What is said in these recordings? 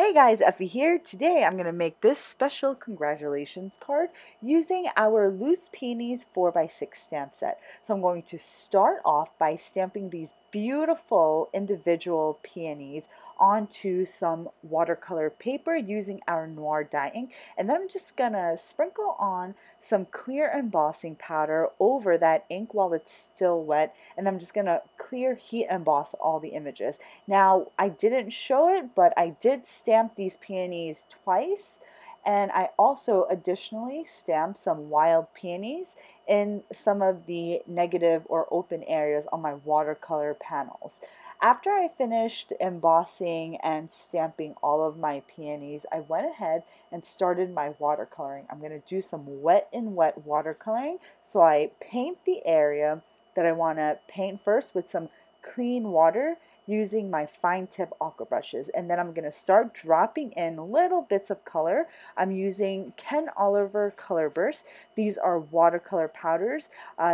Hey guys, Effie here. Today I'm going to make this special congratulations card using our loose Peonies 4x6 stamp set. So I'm going to start off by stamping these beautiful individual peonies onto some watercolor paper using our Noir Dye Ink, and then I'm just going to sprinkle on some clear embossing powder over that ink while it's still wet, and I'm just going to clear heat emboss all the images. Now, I didn't show it, but I did stamp these peonies twice, and I also additionally stamped some wild peonies in some of the negative or open areas on my watercolor panels. After I finished embossing and stamping all of my peonies, I went ahead and started my watercoloring. I'm going to do some wet in wet watercoloring, so I paint the area that I want to paint first with some clean water using my fine tip aqua brushes, and then I'm going to start dropping in little bits of color. I'm using Ken Oliver color bursts. These are watercolor powders.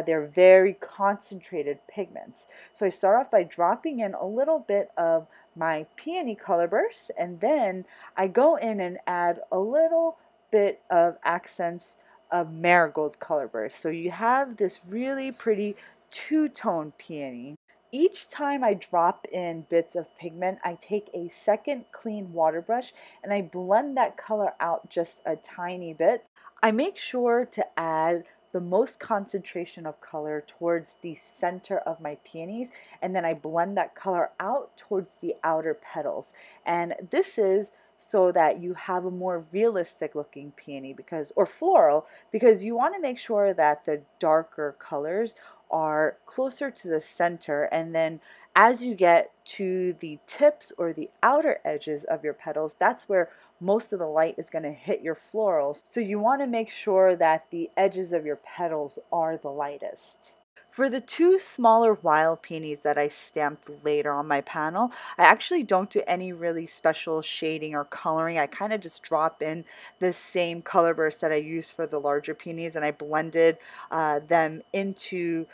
They're very concentrated pigments. So I start off by dropping in a little bit of my Peony color bursts, and then I go in and add a little bit of accents of Marigold color bursts. So you have this really pretty two-tone peony. Each time I drop in bits of pigment, I take a second clean water brush and I blend that color out just a tiny bit. I make sure to add the most concentration of color towards the center of my peonies, and then I blend that color out towards the outer petals. And this is so that you have a more realistic looking peony or floral, because you want to make sure that the darker colors are closer to the center, and then as you get to the tips or the outer edges of your petals, that's where most of the light is going to hit your florals. So you want to make sure that the edges of your petals are the lightest. For the two smaller wild peonies that I stamped later on my panel, I actually don't do any really special shading or coloring. I kind of just drop in the same color burst that I used for the larger peonies, and I blended them into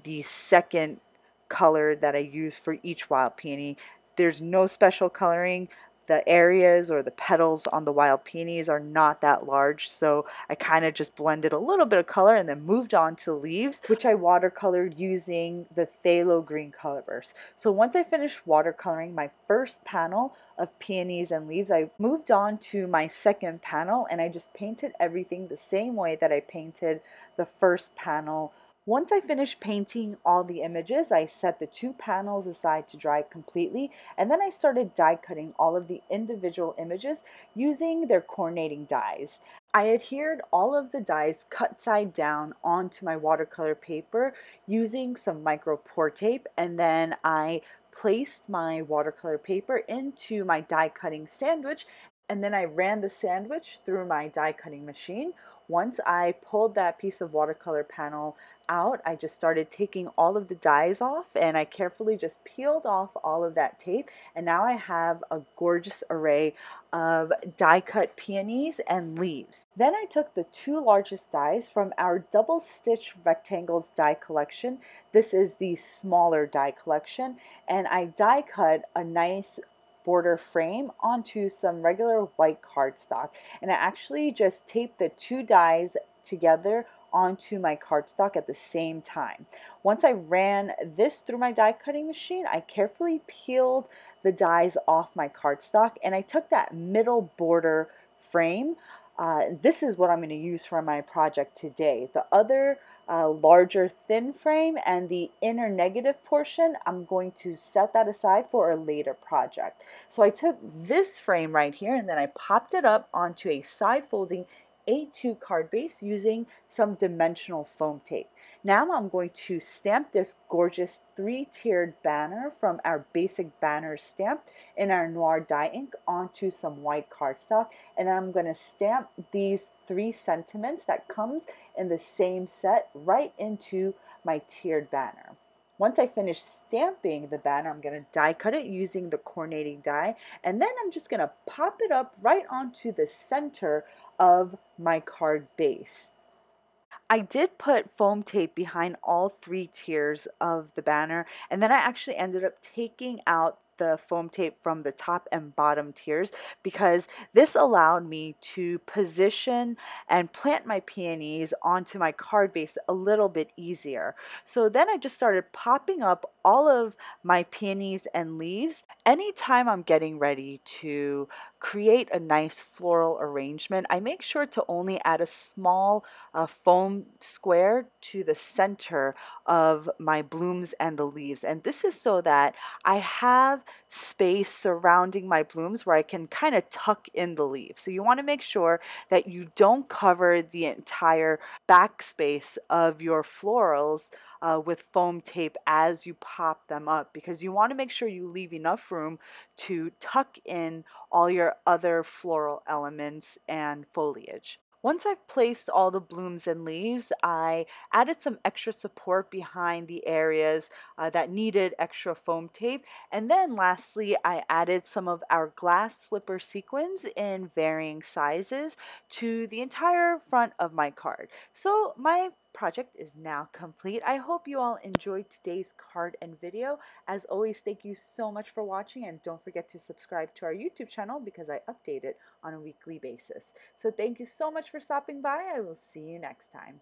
the second color that I used for each wild peony. There's no special coloring. The areas or the petals on the wild peonies are not that large, so I kind of just blended a little bit of color and then moved on to leaves, which I watercolored using the Pthalo green color burst. So once I finished watercoloring my first panel of peonies and leaves, I moved on to my second panel and I just painted everything the same way that I painted the first panel. Once I finished painting all the images, I set the two panels aside to dry completely, and then I started die cutting all of the individual images using their coordinating dies. I adhered all of the dies cut side down onto my watercolor paper using some micro pour tape, and then I placed my watercolor paper into my die cutting sandwich, and then I ran the sandwich through my die cutting machine. Once I pulled that piece of watercolor panel out, I just started taking all of the dies off, and I carefully just peeled off all of that tape, and now I have a gorgeous array of die cut peonies and leaves. Then I took the two largest dies from our double stitch rectangles die collection. This is the smaller die collection, and I die cut a nice border frame onto some regular white cardstock, and I actually just taped the two dies together onto my cardstock at the same time. Once I ran this through my die cutting machine, I carefully peeled the dies off my cardstock, and I took that middle border frame. This is what I'm going to use for my project today. The other larger thin frame and the inner negative portion, I'm going to set that aside for a later project. So I took this frame right here and then I popped it up onto a side folding A2 card base using some dimensional foam tape. Now I'm going to stamp this gorgeous three-tiered banner from our basic banner stamp in our Noir Dye Ink onto some white cardstock, and then I'm going to stamp these three sentiments that comes in the same set right into my tiered banner. Once I finish stamping the banner, I'm going to die cut it using the coordinating die, and then I'm just going to pop it up right onto the center of my card base. I did put foam tape behind all three tiers of the banner, and then I actually ended up taking out the foam tape from the top and bottom tiers because this allowed me to position and plant my peonies onto my card base a little bit easier. So then I just started popping up all of my peonies and leaves. Anytime I'm getting ready to create a nice floral arrangement, I make sure to only add a small foam square to the center of my blooms and the leaves. And this is so that I have space surrounding my blooms where I can kind of tuck in the leaves. So you want to make sure that you don't cover the entire backspace of your florals with foam tape as you pop them up, because you want to make sure you leave enough room to tuck in all your other floral elements and foliage. Once I've placed all the blooms and leaves, I added some extra support behind the areas that needed extra foam tape. And then lastly, I added some of our glass slipper sequins in varying sizes to the entire front of my card. So my project is now complete. I hope you all enjoyed today's card and video. As always, thank you so much for watching, and don't forget to subscribe to our YouTube channel because I update it on a weekly basis. So thank you so much for stopping by. I will see you next time.